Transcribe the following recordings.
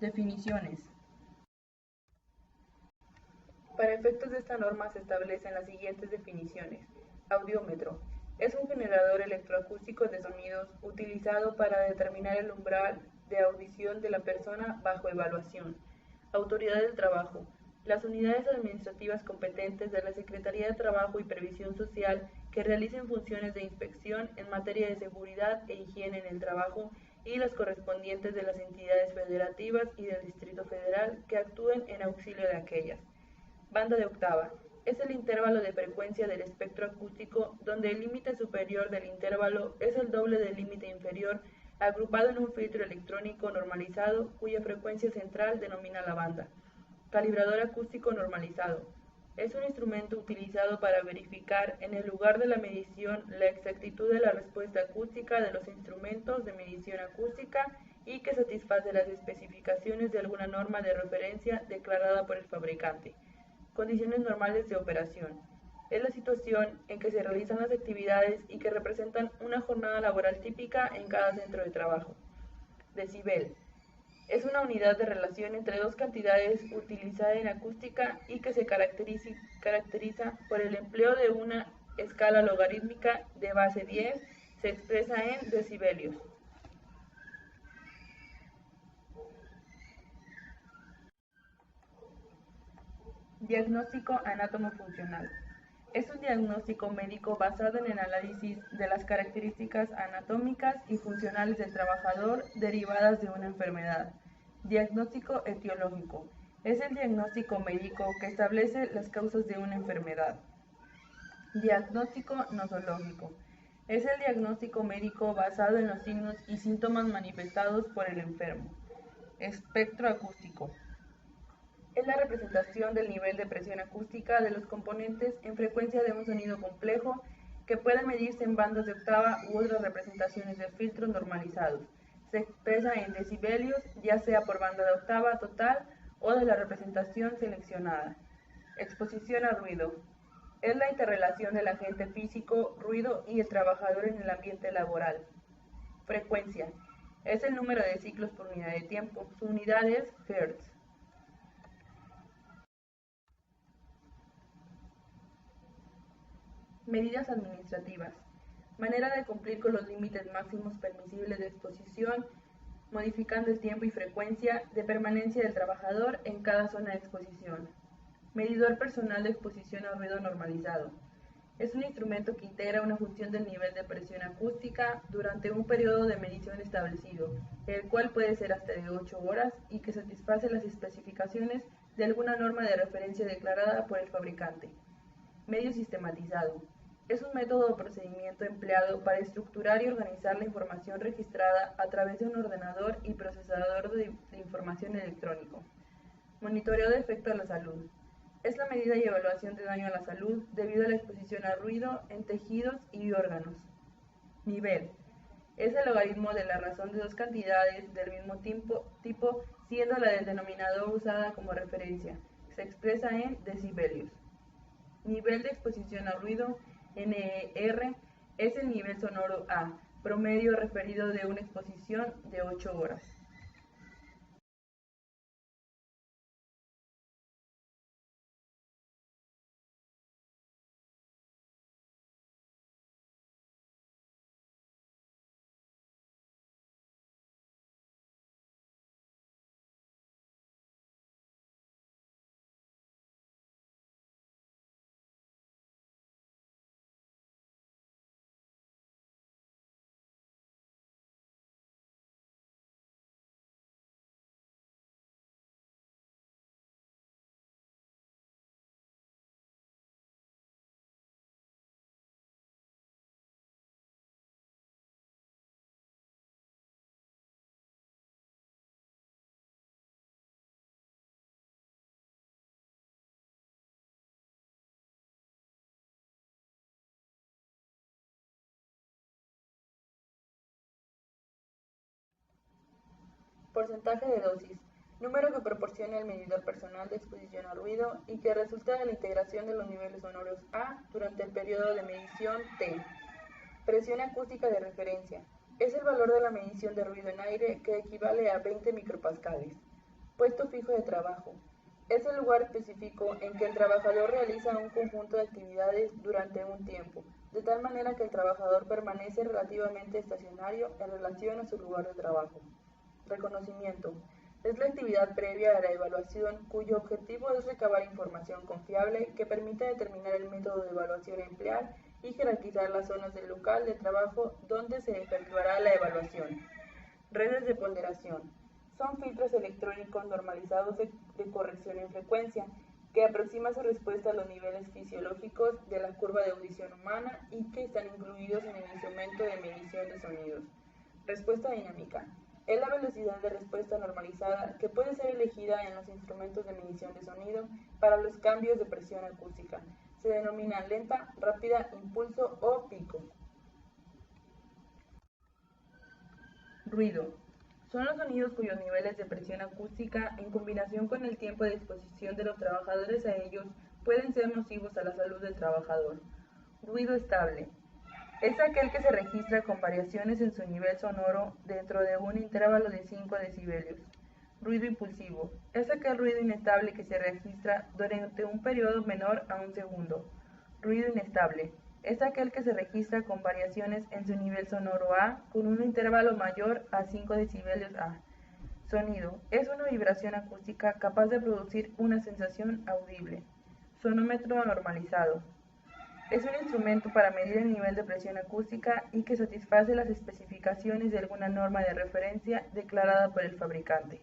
Definiciones. Para efectos de esta norma se establecen las siguientes definiciones. Audiómetro. Es un generador electroacústico de sonidos utilizado para determinar el umbral de audición de la persona bajo evaluación. Autoridad del trabajo. Las unidades administrativas competentes de la Secretaría de Trabajo y Previsión Social que realicen funciones de inspección en materia de seguridad e higiene en el trabajo y las correspondientes de las entidades federativas y del Distrito Federal que actúen en auxilio de aquellas. Banda de octava. Es el intervalo de frecuencia del espectro acústico donde el límite superior del intervalo es el doble del límite inferior, agrupado en un filtro electrónico normalizado cuya frecuencia central denomina la banda. Calibrador acústico normalizado. Es un instrumento utilizado para verificar en el lugar de la medición la exactitud de la respuesta acústica de los instrumentos de medición acústica y que satisface las especificaciones de alguna norma de referencia declarada por el fabricante. Condiciones normales de operación. Es la situación en que se realizan las actividades y que representan una jornada laboral típica en cada centro de trabajo. Decibel. Es una unidad de relación entre dos cantidades utilizada en acústica y que se caracteriza por el empleo de una escala logarítmica de base 10, se expresa en decibelios. Diagnóstico anátomo-funcional. Es un diagnóstico médico basado en el análisis de las características anatómicas y funcionales del trabajador derivadas de una enfermedad. Diagnóstico etiológico. Es el diagnóstico médico que establece las causas de una enfermedad. Diagnóstico nosológico. Es el diagnóstico médico basado en los signos y síntomas manifestados por el enfermo. Espectro acústico. Es la representación del nivel de presión acústica de los componentes en frecuencia de un sonido complejo que puede medirse en bandas de octava u otras representaciones de filtros normalizados. Se expresa en decibelios, ya sea por banda de octava total o de la representación seleccionada. Exposición a ruido. Es la interrelación del agente físico, ruido y el trabajador en el ambiente laboral. Frecuencia. Es el número de ciclos por unidad de tiempo. Su unidad es Hertz. Medidas administrativas. Manera de cumplir con los límites máximos permisibles de exposición, modificando el tiempo y frecuencia de permanencia del trabajador en cada zona de exposición. Medidor personal de exposición a ruido normalizado. Es un instrumento que integra una función del nivel de presión acústica durante un periodo de medición establecido, el cual puede ser hasta de 8 horas y que satisface las especificaciones de alguna norma de referencia declarada por el fabricante. Medio sistematizado. Es un método o procedimiento empleado para estructurar y organizar la información registrada a través de un ordenador y procesador de información electrónico. Monitoreo de efecto a la salud. Es la medida y evaluación de daño a la salud debido a la exposición a ruido en tejidos y órganos. Nivel. Es el logaritmo de la razón de dos cantidades del mismo tipo, siendo la del denominador usada como referencia. Se expresa en decibelios. Nivel de exposición a ruido, NER, es el nivel sonoro A, promedio referido de una exposición de 8 horas. Porcentaje de dosis. Número que proporciona el medidor personal de exposición a ruido y que resulta de la integración de los niveles sonoros A durante el periodo de medición T. Presión acústica de referencia. Es el valor de la medición de ruido en aire que equivale a 20 micropascales. Puesto fijo de trabajo. Es el lugar específico en que el trabajador realiza un conjunto de actividades durante un tiempo, de tal manera que el trabajador permanece relativamente estacionario en relación a su lugar de trabajo. Reconocimiento. Es la actividad previa a la evaluación cuyo objetivo es recabar información confiable que permita determinar el método de evaluación a emplear y jerarquizar las zonas del local de trabajo donde se efectuará la evaluación. Redes de ponderación. Son filtros electrónicos normalizados de corrección en frecuencia que aproxima su respuesta a los niveles fisiológicos de la curva de audición humana y que están incluidos en el instrumento de medición de sonidos. Respuesta dinámica. Es la velocidad de respuesta normalizada que puede ser elegida en los instrumentos de medición de sonido para los cambios de presión acústica. Se denomina lenta, rápida, impulso o pico. Ruido. Son los sonidos cuyos niveles de presión acústica, en combinación con el tiempo de exposición de los trabajadores a ellos, pueden ser nocivos a la salud del trabajador. Ruido estable. Es aquel que se registra con variaciones en su nivel sonoro dentro de un intervalo de 5 decibelios. Ruido impulsivo. Es aquel ruido inestable que se registra durante un periodo menor a un segundo. Ruido inestable. Es aquel que se registra con variaciones en su nivel sonoro A con un intervalo mayor a 5 decibelios A. Sonido. Es una vibración acústica capaz de producir una sensación audible. Sonómetro normalizado. Es un instrumento para medir el nivel de presión acústica y que satisface las especificaciones de alguna norma de referencia declarada por el fabricante.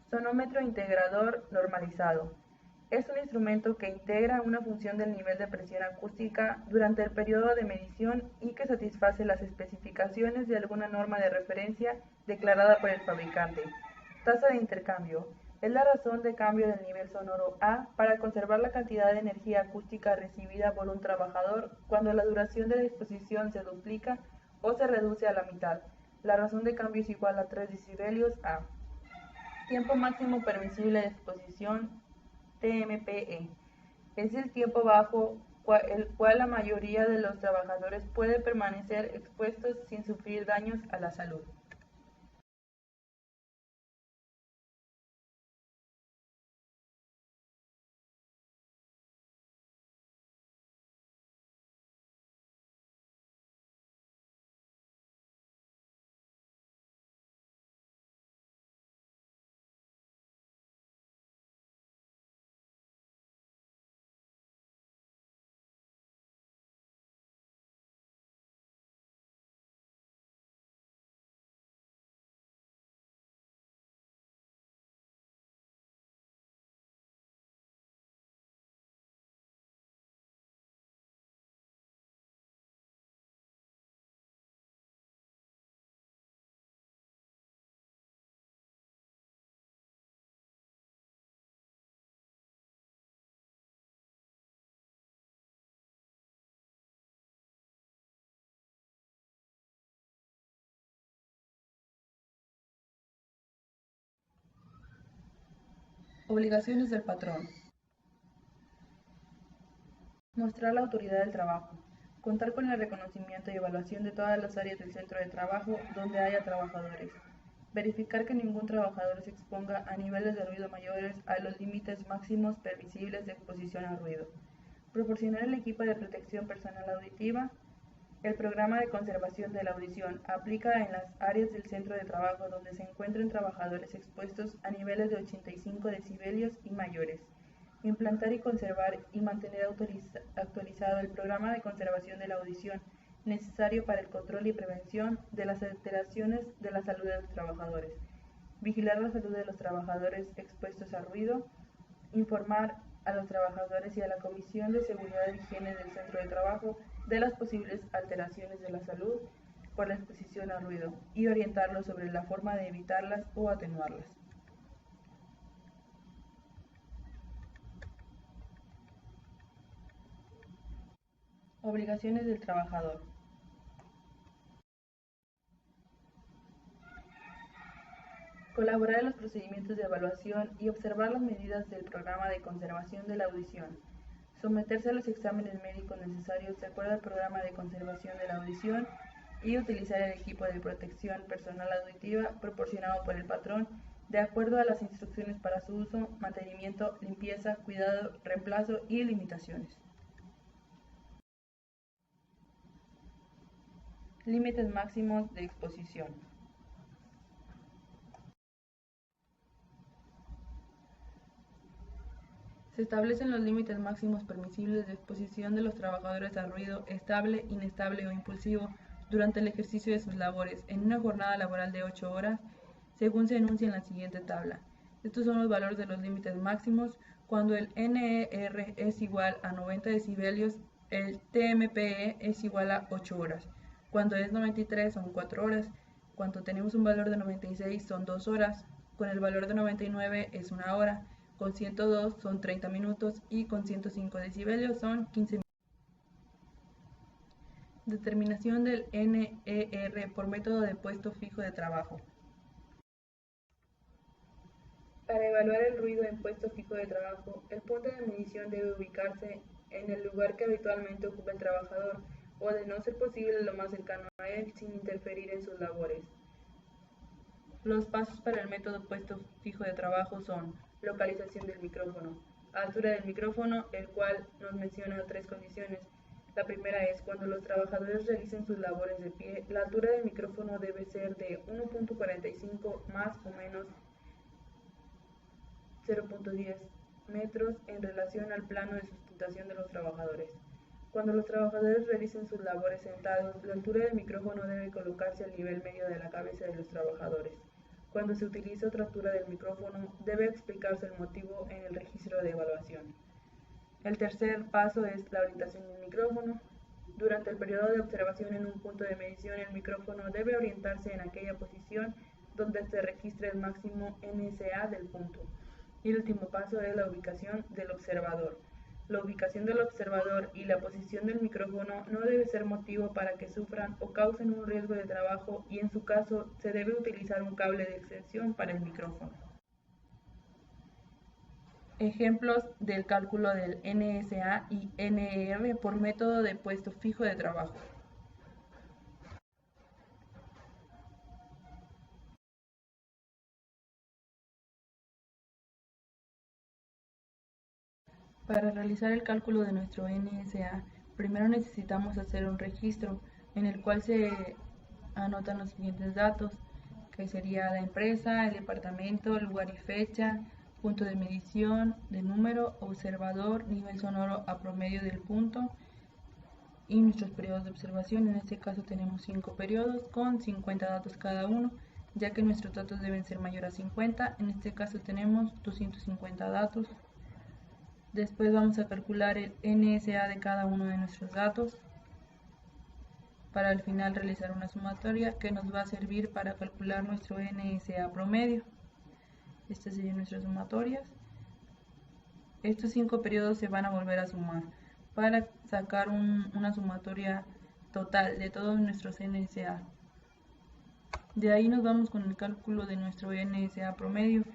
Sonómetro integrador normalizado. Es un instrumento que integra una función del nivel de presión acústica durante el periodo de medición y que satisface las especificaciones de alguna norma de referencia declarada por el fabricante. Tasa de intercambio. Es la razón de cambio del nivel sonoro A para conservar la cantidad de energía acústica recibida por un trabajador cuando la duración de la exposición se duplica o se reduce a la mitad. La razón de cambio es igual a 3 decibelios A. Tiempo máximo permisible de exposición, TMPE. Es el tiempo bajo el cual la mayoría de los trabajadores puede permanecer expuestos sin sufrir daños a la salud. Obligaciones del patrón. Mostrar la autoridad del trabajo. Contar con el reconocimiento y evaluación de todas las áreas del centro de trabajo donde haya trabajadores. Verificar que ningún trabajador se exponga a niveles de ruido mayores a los límites máximos permisibles de exposición al ruido. Proporcionar el equipo de protección personal auditiva. El programa de conservación de la audición aplica en las áreas del centro de trabajo donde se encuentren trabajadores expuestos a niveles de 85 decibelios y mayores. Implantar y conservar y mantener actualizado el programa de conservación de la audición necesario para el control y prevención de las alteraciones de la salud de los trabajadores. Vigilar la salud de los trabajadores expuestos al ruido. Informar a los trabajadores y a la Comisión de Seguridad e Higiene del centro de trabajo de las posibles alteraciones de la salud por la exposición al ruido y orientarlos sobre la forma de evitarlas o atenuarlas. Obligaciones del trabajador. Colaborar en los procedimientos de evaluación y observar las medidas del programa de conservación de la audición. Someterse a los exámenes médicos necesarios de acuerdo al programa de conservación de la audición y utilizar el equipo de protección personal auditiva proporcionado por el patrón de acuerdo a las instrucciones para su uso, mantenimiento, limpieza, cuidado, reemplazo y limitaciones. Límites máximos de exposición. Se establecen los límites máximos permisibles de exposición de los trabajadores al ruido estable, inestable o impulsivo durante el ejercicio de sus labores en una jornada laboral de 8 horas, según se enuncia en la siguiente tabla. Estos son los valores de los límites máximos. Cuando el NER es igual a 90 decibelios, el TMPE es igual a 8 horas. Cuando es 93 son 4 horas. Cuando tenemos un valor de 96 son 2 horas. Con el valor de 99 es 1 hora. Con 102 son 30 minutos y con 105 decibelios son 15 minutos. Determinación del NER por método de puesto fijo de trabajo. Para evaluar el ruido en puesto fijo de trabajo, el punto de medición debe ubicarse en el lugar que habitualmente ocupa el trabajador, o de no ser posible lo más cercano a él sin interferir en sus labores. Los pasos para el método puesto fijo de trabajo son: localización del micrófono, altura del micrófono, el cual nos menciona 3 condiciones. La primera es: cuando los trabajadores realicen sus labores de pie, la altura del micrófono debe ser de 1.45 más o menos 0.10 metros en relación al plano de sustentación de los trabajadores. Cuando los trabajadores realicen sus labores sentados, la altura del micrófono debe colocarse al nivel medio de la cabeza de los trabajadores. Cuando se utiliza otra altura del micrófono, debe explicarse el motivo en el registro de evaluación. El tercer paso es la orientación del micrófono. Durante el periodo de observación en un punto de medición, el micrófono debe orientarse en aquella posición donde se registre el máximo NSA del punto. Y el último paso es la ubicación del observador. La ubicación del observador y la posición del micrófono no debe ser motivo para que sufran o causen un riesgo de trabajo, y en su caso se debe utilizar un cable de extensión para el micrófono. Ejemplos del cálculo del NSA y NER por método de puesto fijo de trabajo. Para realizar el cálculo de nuestro NSA, primero necesitamos hacer un registro en el cual se anotan los siguientes datos, que sería la empresa, el departamento, lugar y fecha, punto de medición, de número, observador, nivel sonoro a promedio del punto y nuestros periodos de observación. En este caso tenemos 5 periodos con 50 datos cada uno, ya que nuestros datos deben ser mayor a 50. En este caso tenemos 250 datos. Después vamos a calcular el NSA de cada uno de nuestros datos para al final realizar una sumatoria que nos va a servir para calcular nuestro NSA promedio. Estas serían nuestras sumatorias. Estos 5 periodos se van a volver a sumar para sacar una sumatoria total de todos nuestros NSA. De ahí nos vamos con el cálculo de nuestro NSA promedio,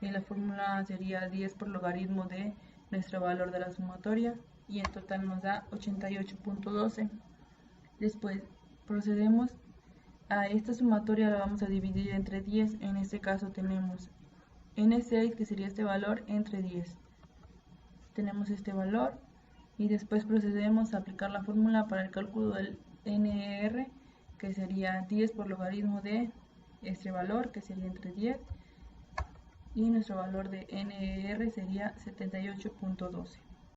y la fórmula sería 10 por logaritmo de nuestro valor de la sumatoria, y en total nos da 88.12. Después procedemos a esta sumatoria, la vamos a dividir entre 10. En este caso tenemos N6, que sería este valor, entre 10. Tenemos este valor y después procedemos a aplicar la fórmula para el cálculo del NER, que sería 10 por logaritmo de este valor, que sería entre 10, y nuestro valor de NER sería 78.12.